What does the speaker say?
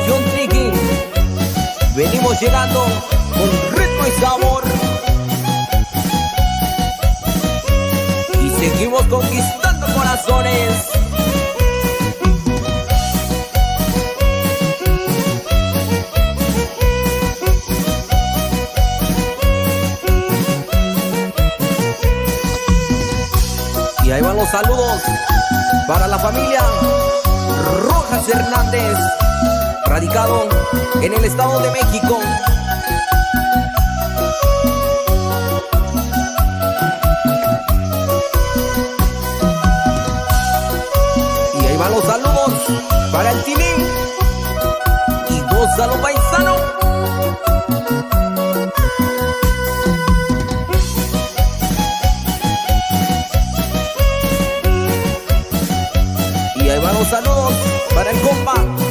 John Tricky. Venimos llegando con ritmo y sabor. Y seguimos conquistando corazones. Y ahí van los saludos para la familia Rojas Hernández, radicado en el Estado de México. Y ahí van los saludos para el Tilín y gózalo paisano. Y ahí van los saludos para el compa